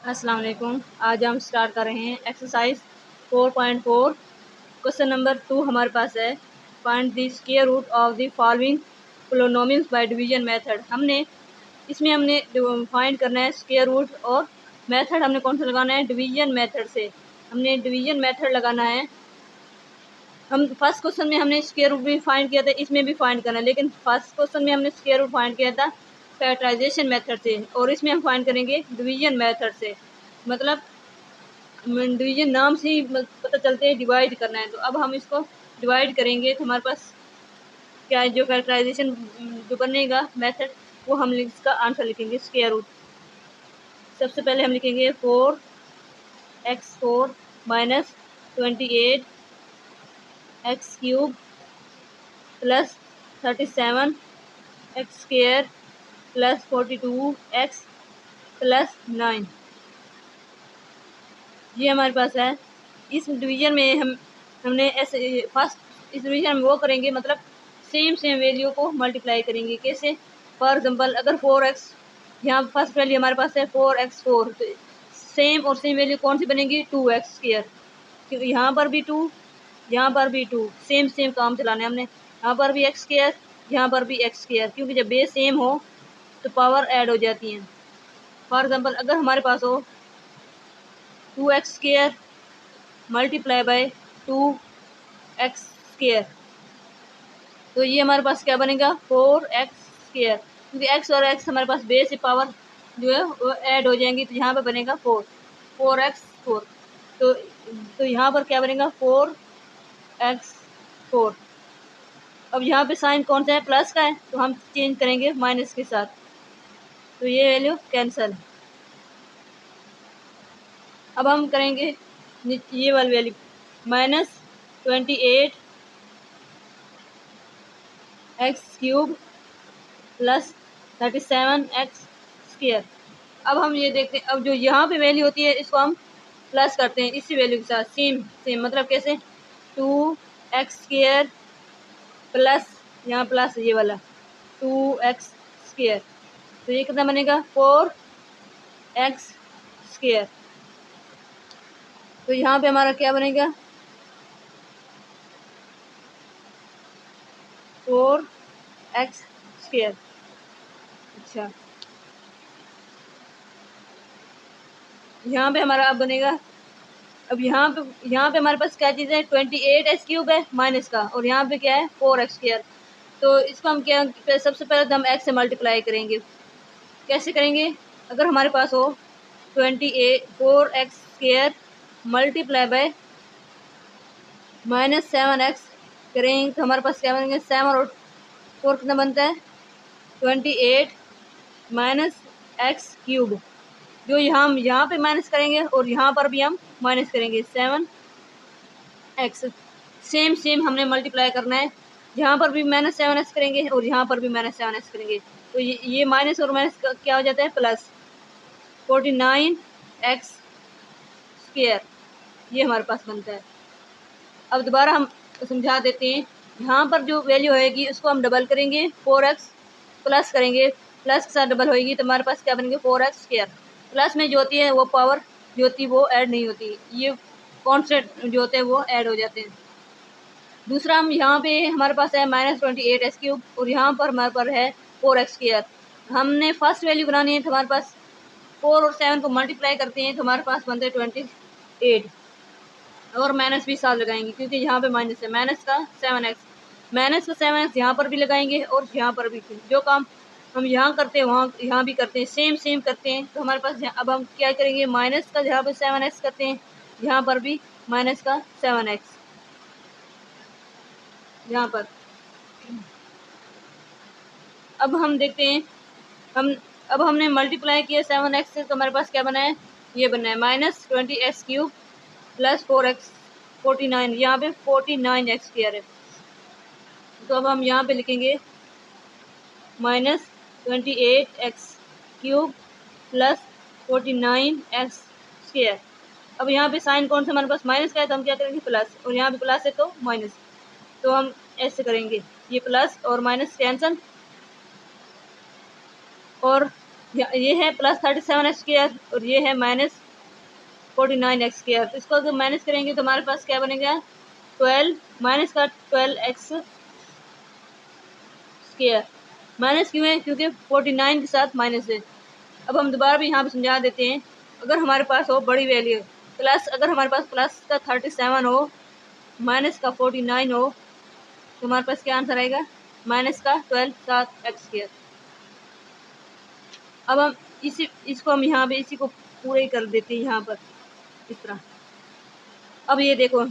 अस्सलाम वालेकुम। आज हम स्टार्ट कर रहे हैं एक्सरसाइज 4.4। क्वेश्चन नंबर 2 हमारे पास है, find the square root of the following polynomials by division method. हमने फाइंड करना है स्क्वायर रूट, और मेथड हमने कौन सा लगाना है, डिवीजन मेथड से। हमने डिवीजन मेथड लगाना है। हम फर्स्ट क्वेश्चन में हमने स्क्वायर रूट भी फाइंड किया था, इसमें भी फाइंड करना है, लेकिन फर्स्ट क्वेश्चन में हमने स्क्वायर रूट फाइंड किया था फैक्टराइजेशन मेथड से, और इसमें हम फाइंड करेंगे डिवीजन मेथड से। मतलब डिवीजन नाम से ही पता चलते हैं डिवाइड करना है। तो अब हम इसको डिवाइड करेंगे, तो हमारे पास क्या है, जो फैक्टराइजेशन जो बनेगा मेथड, वो हम इसका आंसर लिखेंगे स्क्वायर रूट। सबसे पहले हम लिखेंगे 4x4 minus 28 x cube plus 37 x square plus 42 x plus 9। ये हमारे पास है। इस डिवीजन में हमने ऐसे फर्स्ट इस डिवीजन में वो करेंगे, मतलब सेम वैल्यू को मल्टीप्लाई करेंगे। कैसे? फॉर एग्जांपल, अगर 4x, यहाँ फर्स्ट वैल्यू हमारे पास है 4x4, तो सेम और सेम वैल्यू कौन सी बनेगी, 2x स्क्वायर, क्योंकि यहाँ पर भी 2, यहाँ पर भी 2, सेम काम चलाना है हमने। यहाँ पर भी x स्क्वायर, यहाँ पर भी x स्क्वायर, क्योंकि जब बेस सेम हो तो पावर ऐड हो जाती हैं। फॉर एग्जांपल, अगर हमारे पास हो 2x square multiply by 2x square, तो ये हमारे पास क्या बनेगा, 4x स्क्वायर, क्योंकि x और x हमारे पास बेस से पावर जो है वो ऐड हो जाएंगी, तो यहाँ पे बनेगा 4x4। तो यहाँ पर क्या बनेगा, 4x4। अब यहाँ पे साइन कौन सा है, प्लस का है, तो हम चेंज करेंगे माइनस के साथ, तो ये वैल्यू कैंसल। अब हम करेंगे ये वाली value, minus 28 x cube plus 37 x square. अब हम ये देखते हैं, अब जो यहाँ पे वैल्यू होती है इसको हम प्लस करते हैं इसी वैल्यू के साथ, सेम मतलब कैसे, 2x स्क्वायर प्लस, यहाँ प्लस ये वाला 2x स्क्वायर, तो ये कितना बनेगा, 4x स्क्वायर। तो यहाँ पे हमारा क्या बनेगा, 4x स्क्वायर। अच्छा, यहाँ पे हमारा अब बनेगा, अब यहाँ पे हमारे पास क्या चीज़ है, 28 एक्स क्यूब है माइनस का, और यहाँ पे क्या है, 4x स्क्वायर। तो इसको हम क्या, सबसे पहले तो हम x से मल्टीप्लाई करेंगे। कैसे करेंगे, अगर हमारे पास हो 4x square multiply by minus 7x करेंगे, तो हमारे पास क्या बनेंगे, 7 और 4 कितना बनता है, 28 माइनस एक्स क्यूब। जो यहाँ पे माइनस करेंगे और यहाँ पर भी हम माइनस करेंगे, 7x। सेम हमने मल्टीप्लाई करना है, यहाँ पर भी माइनस 7x करेंगे और यहाँ पर भी माइनस 7x करेंगे, तो ये माइनस और माइनस क्या हो जाता है, प्लस 49x स्क्वायर, ये हमारे पास बनता है। अब दोबारा हम समझा देते हैं, यहाँ पर जो वैल्यू होएगी उसको हम डबल करेंगे, 4x प्लस करेंगे, प्लस के साथ डबल होएगी, तो हमारे पास क्या बनेंगे, 4x स्क्वायर। प्लस में जो होती है वो पावर जो होती है वो ऐड नहीं होती, ये कॉन्स्टेंट जो होते हैं वो ऐड हो जाते हैं। दूसरा, हम यहाँ पे हमारे पास है माइनस 28 एक्स क्यूब, और यहाँ पर हमारे पर है 4x स्क्वायर। हमने फर्स्ट वैल्यू बनानी है, तो हमारे पास 4 और 7 को मल्टीप्लाई करते हैं, तो हमारे पास बनते हैं 28, और माइनस भी साथ लगाएंगे, क्योंकि यहाँ पे माइनस है, माइनस का 7x यहाँ पर भी लगाएंगे और यहाँ पर भी। जो काम हम यहाँ करते हैं वहाँ यहाँ भी करते हैं, सेम करते हैं। तो हमारे पास अब हम क्या करेंगे, माइनस का जहाँ पे 7x करते हैं, यहाँ पर भी माइनस का 7x यहाँ पर। अब हम देखते हैं, अब हमने मल्टीप्लाई किया 7x से, तो हमारे पास क्या बना है, ये बना है minus 20x cube plus 4x 49, यहाँ पे 49x स्क्वायर है। तो अब हम यहाँ पे लिखेंगे minus 28x cube plus 49x square. अब यहाँ पे साइन कौन सा हमारे पास, माइनस का है, तो हम क्या करेंगे, प्लस, और यहाँ पे प्लस है तो माइनस, तो हम ऐसे करेंगे, ये प्लस और माइनस कैंसल, और ये है प्लस 37x स्क्वायर और ये है माइनस 49x स्क्वायर। तो इसको अगर माइनस करेंगे तो हमारे पास क्या बनेगा, 12 माइनस का 12x स्क्वायर। माइनस क्यों है, क्योंकि 49 के साथ माइनस है। अब हम दोबारा भी यहाँ पे समझा देते हैं। अगर हमारे पास हो बड़ी वैल्यू प्लस, अगर हमारे पास प्लस का 37 हो, माइनस का 49 हो, तो हमारे पास क्या आंसर आएगा, माइनस का 12 साथ एक्स स्क्वायर। अब हम इसको हम यहाँ पे इसी को पूरे ही कर देते हैं यहाँ पर इस तरह। अब ये देखो,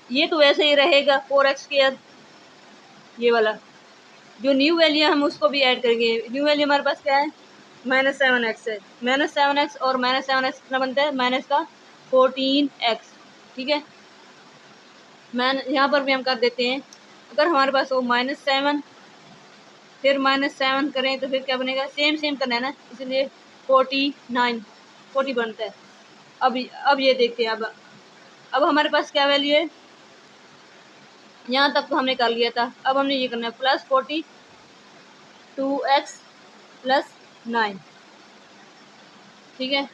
ये तो वैसे ही रहेगा 4x स्क्वायर, ये वाला जो न्यू वैल्यू हम उसको भी ऐड करेंगे। न्यू वैल्यू हमारे पास क्या है, -7x है। -7x और -7x कितना बनता है, माइनस का 14x। ठीक है, यहाँ पर भी हम कर देते हैं। अगर हमारे पास हो -7 फिर -7 करें तो फिर क्या बनेगा, सेम करना है ना, इसलिए 40 बनता है। अब ये देखते हैं। अब हमारे पास क्या वैल्यू है, यहाँ तक तो हमने कर लिया था। अब हमने ये करना है प्लस 42x प्लस 9। ठीक है,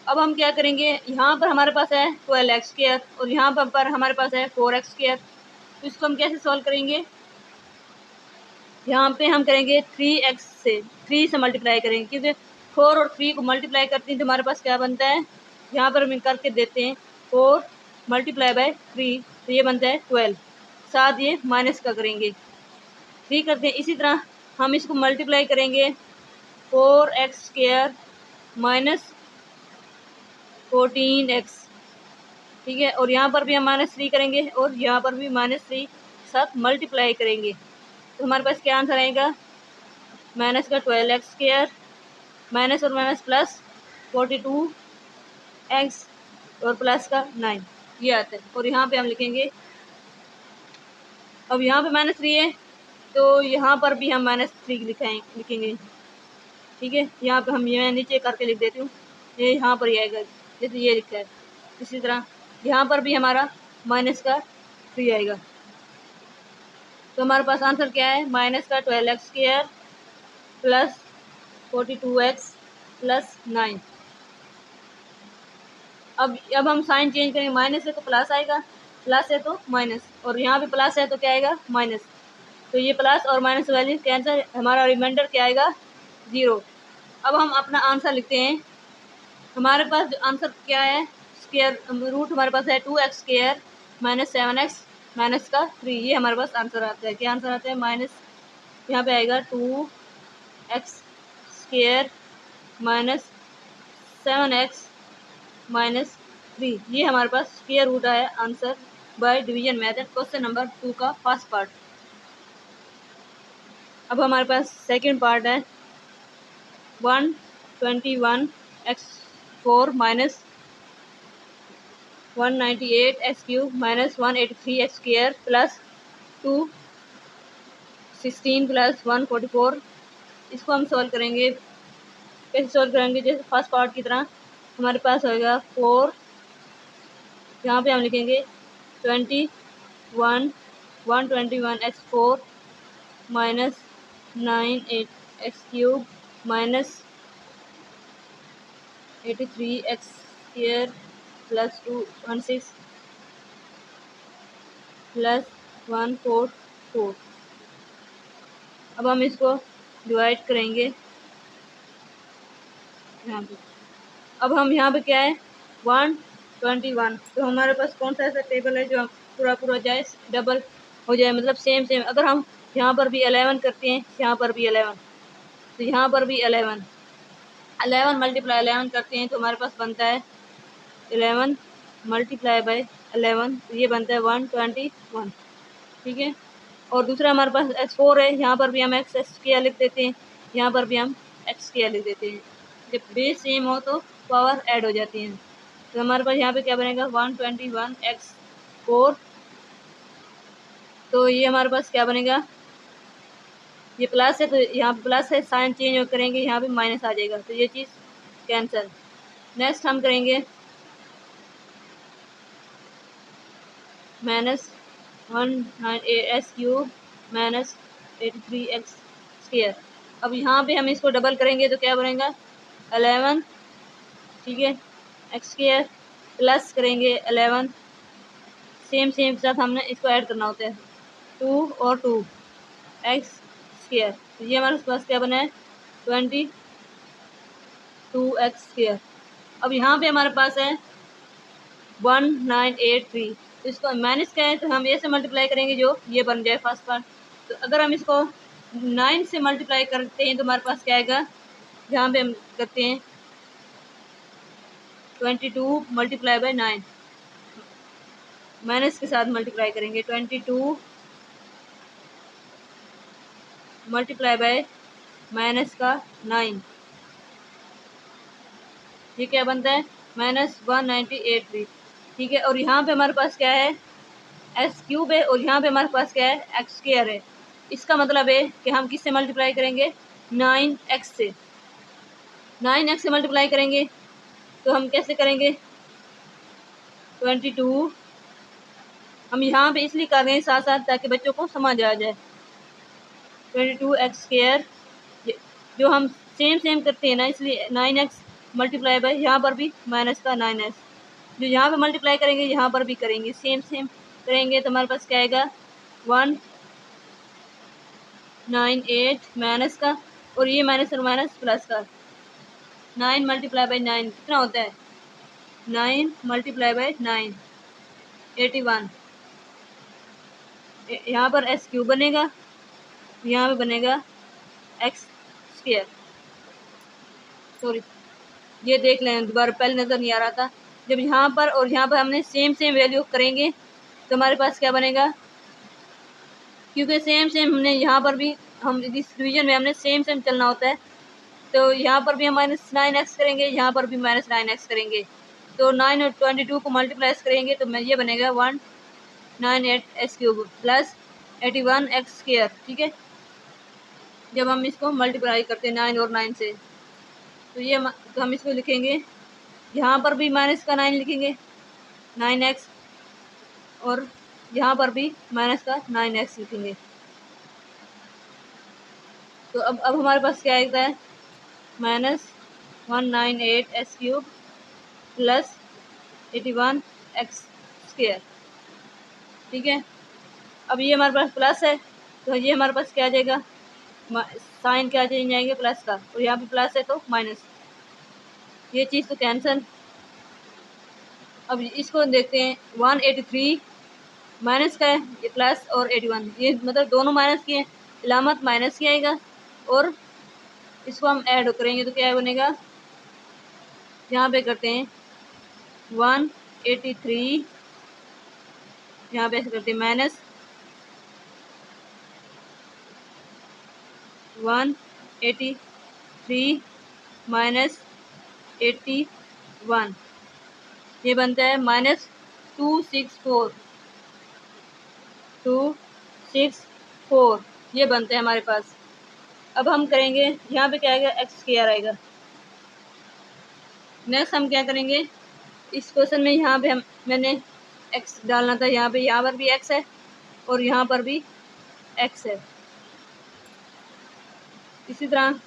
अब हम क्या करेंगे, यहाँ पर हमारे पास है 12x स्क्वायर और यहाँ पर हमारे पास है 4x स्क्वायर। तो इसको हम कैसे सॉल्व करेंगे, यहाँ पे हम करेंगे 3x से, 3 से मल्टीप्लाई करेंगे, क्योंकि 4 और 3 को मल्टीप्लाई करते हैं तो हमारे पास क्या बनता है, यहाँ पर हम करके देते हैं 4 मल्टीप्लाई बाय 3, तो ये बनता है 12। साथ ये माइनस का करेंगे, 3 करते हैं। इसी तरह हम इसको मल्टीप्लाई करेंगे 4x स्क्वायर माइनस 14x। ठीक है, और यहाँ पर भी हम -3 करेंगे और यहाँ पर भी -3 साथ मल्टीप्लाई करेंगे, तो हमारे पास क्या आंसर आएगा, माइनस का 12x स्क्वायर माइनस और माइनस प्लस 42x और प्लस का 9, ये आता है। और यहाँ पे हम लिखेंगे, अब यहाँ पे -3 है तो यहाँ पर भी हम -3 लिखेंगे। ठीक है, यहाँ पे हम ये नीचे करके लिख देती हूँ, ये यहाँ पर ही आएगा जैसे ये लिखा है। इसी तरह यहाँ पर भी हमारा माइनस का 3 आएगा। तो हमारे पास आंसर क्या है, माइनस का 12x square plus 42x plus 9। अब हम साइन चेंज करेंगे, माइनस है तो प्लस आएगा, प्लस है तो माइनस, और यहाँ पे प्लस है तो क्या आएगा, माइनस। तो ये प्लस और माइनस वैल्यू कैंसिल, हमारा रिमाइंडर क्या आएगा, 0। अब हम अपना आंसर लिखते हैं। हमारे पास जो आंसर क्या है, स्क्वायर रूट हमारे पास है 2x square minus 7x minus का 3, ये हमारे पास आंसर आता है। क्या आंसर आता है, माइनस यहाँ पे आएगा 2x square minus 7x minus 3, ये हमारे पास स्क्वायर रूट आया answer by division method, question number 2 का फर्स्ट पार्ट। अब हमारे पास सेकंड पार्ट है, 121x4 minus 198x³ minus 183x square plus 216 plus 144। इसको हम सॉल्व करेंगे, कैसे सॉल्व करेंगे, जैसे फर्स्ट पार्ट की तरह। हमारे पास होएगा 4, यहाँ पे हम लिखेंगे 121x4 minus 9x³ minus 83x square plus 216 plus 144। अब हम इसको डिवाइड करेंगे यहाँ पे। अब हम यहाँ पे क्या है, 121, तो हमारे पास कौन सा ऐसा टेबल है जो पूरा जाए, डबल हो जाए, मतलब सेम। अगर हम यहाँ पर भी 11 करते हैं, यहाँ पर भी 11, तो यहाँ पर भी 11 मल्टीप्लाई 11 करते हैं तो हमारे पास बनता है 11 मल्टीप्लाई बाय 11, तो ये बनता है 121। ठीक है, और दूसरा हमारे पास x4 है, यहाँ पर भी हम x स्क्वायर लिख देते हैं, यहाँ पर भी हम x स्क्वायर लिख देते हैं। जब बेस सेम हो तो पावर ऐड हो जाती है। तो हमारे पास यहाँ पे क्या बनेगा, 121x4, तो ये हमारे पास क्या बनेगा, ये प्लस है तो यहाँ प्लस है, साइन चेंज करेंगे यहाँ पे माइनस आ जाएगा, तो ये चीज़ कैंसिल। नेक्स्ट हम करेंगे minus 198x³ minus 83x square. अब यहाँ पे हम इसको डबल करेंगे तो क्या बनेगा 11, ठीक है, एक्स स्क्वायर प्लस करेंगे 11, सेम के साथ हमने इसको ऐड करना होता है 2 और 2 एक्स स्क्वायर। तो ये हमारे पास क्या बना है 22 एक्स स्क्वायर। अब यहाँ पे हमारे पास है 1983, तो इसको माइनस क्या है तो हम ए से मल्टीप्लाई करेंगे जो ये बन जाए फर्स्ट पार्ट। तो अगर हम इसको 9 से मल्टीप्लाई करते हैं तो हमारे पास क्या आएगा, जहाँ पे हम करते हैं 22 मल्टीप्लाई बाई 9, माइनस के साथ मल्टीप्लाई करेंगे 22 मल्टीप्लाई बाय माइनस का 9, ये क्या बनता है -1983, ठीक है। और यहाँ पे हमारे पास क्या है एक्स क्यूब है और यहाँ पे हमारे पास क्या है एक्स स्क्वायर है। इसका मतलब है कि हम किससे मल्टीप्लाई करेंगे 9x से, 9x से मल्टीप्लाई करेंगे तो हम कैसे करेंगे 22, हम यहाँ पे इसलिए कर रहे हैं साथ साथ ताकि बच्चों को समझ आ जाए। 22 एक्स स्क्वायर जो हम सेम करते हैं ना, इसलिए 9x मल्टीप्लाई बाय यहाँ पर भी माइनस का 9x, जो यहाँ पे मल्टीप्लाई करेंगे यहाँ पर भी करेंगे सेम करेंगे तो हमारे पास क्या आएगा 198 माइनस का, और ये माइनस और माइनस प्लस का 9 मल्टीप्लाई बाई 9 कितना होता है 9 मल्टीप्लाई बाई 9 81, यहाँ पर एक्स क्यूब बनेगा, यहाँ पे बनेगा एक्स स्क्वायर। सॉरी, ये देख लें दोबारा, पहले नज़र नहीं आ रहा था। जब यहाँ पर और यहाँ पर हमने सेम वैल्यू करेंगे तो हमारे पास क्या बनेगा, क्योंकि सेम हमने यहाँ पर भी हम इस डिवीजन में हमने सेम चलना होता है, तो यहाँ पर भी हम -9x करेंगे, यहाँ पर भी -9x करेंगे, तो 9 और 22 को मल्टीप्लाइज करेंगे तो ये बनेगा 198x cube plus 81 x square, ठीक है। जब हम इसको मल्टीप्लाई करते हैं 9 और 9 से तो तो हम इसको लिखेंगे, यहाँ पर भी माइनस का 9 लिखेंगे 9x, और यहाँ पर भी माइनस का 9x लिखेंगे। तो अब हमारे पास क्या आता है -198x cube plus 81 x square, ठीक है। अब ये हमारे पास प्लस है तो ये हमारे पास क्या आ जाएगा, साइन क्या चेंज आएंगे प्लस का, और यहाँ पे प्लस है तो माइनस, ये चीज़ तो कैंसल। अब इसको देखते हैं 183 माइनस का है, ये प्लस और 81, ये मतलब दोनों माइनस की है, इलामत माइनस की आएगा, और इसको हम ऐड करेंगे तो क्या बनेगा, यहाँ पे करते हैं 183, यहाँ पे ऐसे करते हैं -183 -81, ये बनता है -264 ये बनता है हमारे पास। अब हम करेंगे यहाँ पे क्या आएगा एक्स स्क्वायर आएगा। नेक्स्ट हम क्या करेंगे, इस क्वेश्चन में यहाँ पे मैंने एक्स डालना था, यहाँ पर भी एक्स है और यहाँ पर भी एक्स है। इसी तरह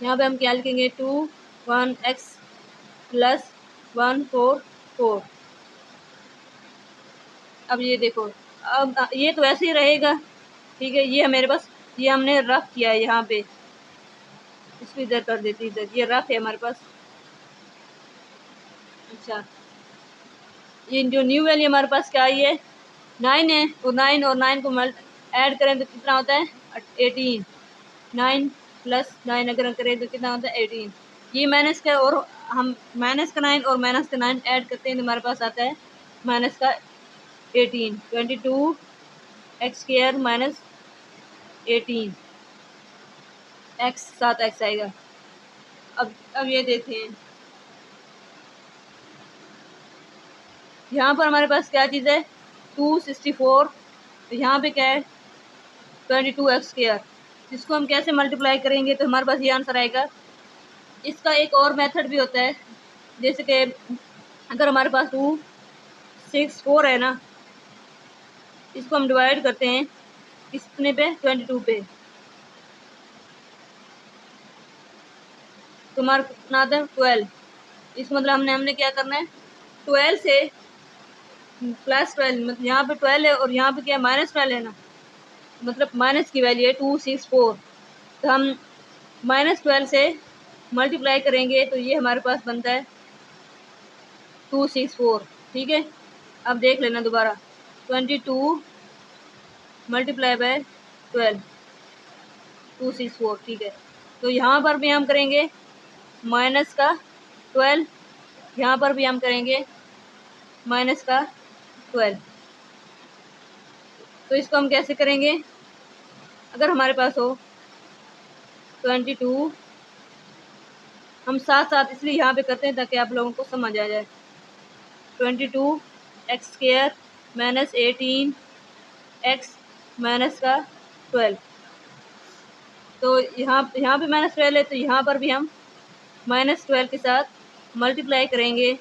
यहाँ पे हम क्या लिखेंगे 21x प्लस 144। अब ये देखो, अब ये तो ऐसे ही रहेगा, ठीक है। ये मेरे पास ये हमने रफ किया है, यहाँ पे इसको इधर कर देती, इधर ये रफ है हमारे पास। अच्छा, ये जो न्यू वैल्यू हमारे पास क्या आई है 9 है, और 9 को ऐड करें तो कितना होता है 18, 9 प्लस 9 अगर करें तो कितना होता है 18। ये माइनस का, और हम माइनस का 9 और माइनस का 9 ऐड करते हैं तो हमारे पास आता है माइनस का 18, 22 x square minus 18 x, 7 x आएगा। अब ये देखते हैं, यहाँ पर हमारे पास क्या चीज़ है 264, तो यहाँ पे क्या है 22 एक्स स्क्वायर, इसको हम कैसे मल्टीप्लाई करेंगे तो हमारे पास ये आंसर आएगा। इसका एक और मेथड भी होता है, जैसे कि अगर हमारे पास 264 है ना, इसको हम डिवाइड करते हैं कितने पे 22 पे, तो हमारा कितना आता है 12। इस मतलब हमने क्या करना है 12 से +12, मतलब यहाँ पे 12 है और यहाँ पे क्या -12 है ना, मतलब माइनस की वैल्यू है 264। तो हम -12 से मल्टीप्लाई करेंगे तो ये हमारे पास बनता है 264। ठीक है, अब देख लेना दोबारा 22 मल्टीप्लाई बाय 12 264। ठीक है, तो यहाँ पर भी हम करेंगे माइनस का 12, यहाँ पर भी हम करेंगे माइनस का 12। तो इसको हम कैसे करेंगे, अगर हमारे पास हो 22, हम साथ साथ इसलिए यहाँ पे करते हैं ताकि आप लोगों को समझ आ जाए। 22 x² माइनस 18 x माइनस का 12। तो यहाँ पे -12 है तो यहाँ पर भी हम -12 के साथ मल्टीप्लाई करेंगे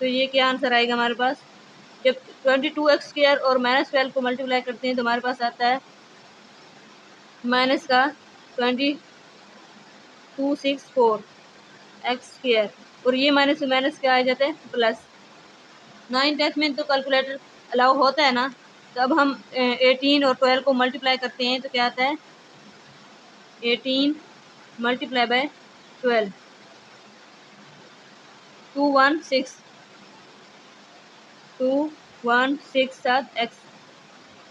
तो ये क्या आंसर आएगा हमारे पास। जब 22x² और -12 को मल्टीप्लाई करते हैं तो हमारे पास आता है माइनस का 2264 x², और ये माइनस से माइनस क्या आ जाता है प्लस। 9th में तो कैलकुलेटर अलाउ होता है ना, तो अब हम 18 और 12 को मल्टीप्लाई करते हैं तो क्या आता है 18 मल्टीप्लाई बाय 12 216 x।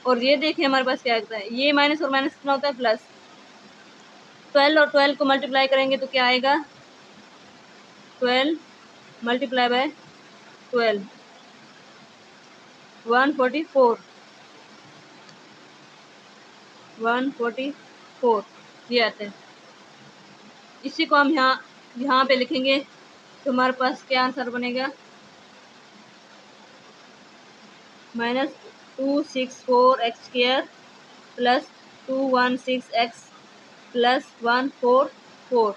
और ये देखिए हमारे पास क्या आता है, ये माइनस और माइनस कितना होता है प्लस। 12 और 12 को मल्टीप्लाई करेंगे तो क्या आएगा 12 मल्टीप्लाई बाय 12 144 ये आता है। इसी को हम यहाँ पे लिखेंगे तो हमारे पास क्या आंसर बनेगा -264x² प्लस 216x प्लस 144।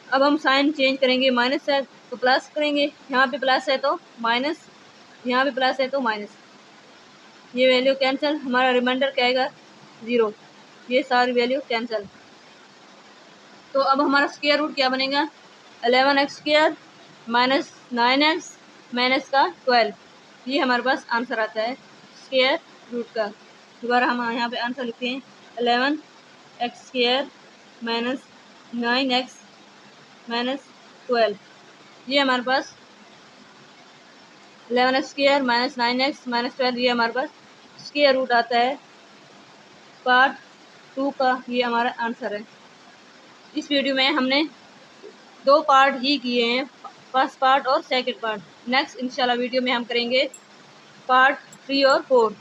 अब हम साइन चेंज करेंगे, माइनस है तो प्लस करेंगे, यहाँ पे प्लस है तो माइनस, यहाँ पे प्लस है तो माइनस। ये वैल्यू कैंसिल, हमारा रिमाइंडर क्या आएगा 0। ये सारी वैल्यू कैंसिल। तो अब हमारा स्क्वायर रूट क्या बनेगा 11x² माइनस 9x माइनस का 12। ये हमारे पास आंसर आता है स्क्वायर रूट का। दोबारा हम यहाँ पे आंसर लिखते हैं 11x² माइनस 9x माइनस 12। ये हमारे पास 11x² माइनस 9x माइनस 12, ये हमारे पास स्क्वायर रूट आता है पार्ट 2 का। ये हमारा आंसर है। इस वीडियो में हमने 2 पार्ट ही किए हैं, फर्स्ट पार्ट और सेकंड पार्ट। नेक्स्ट इंशाल्लाह वीडियो में हम करेंगे पार्ट 3 और 4।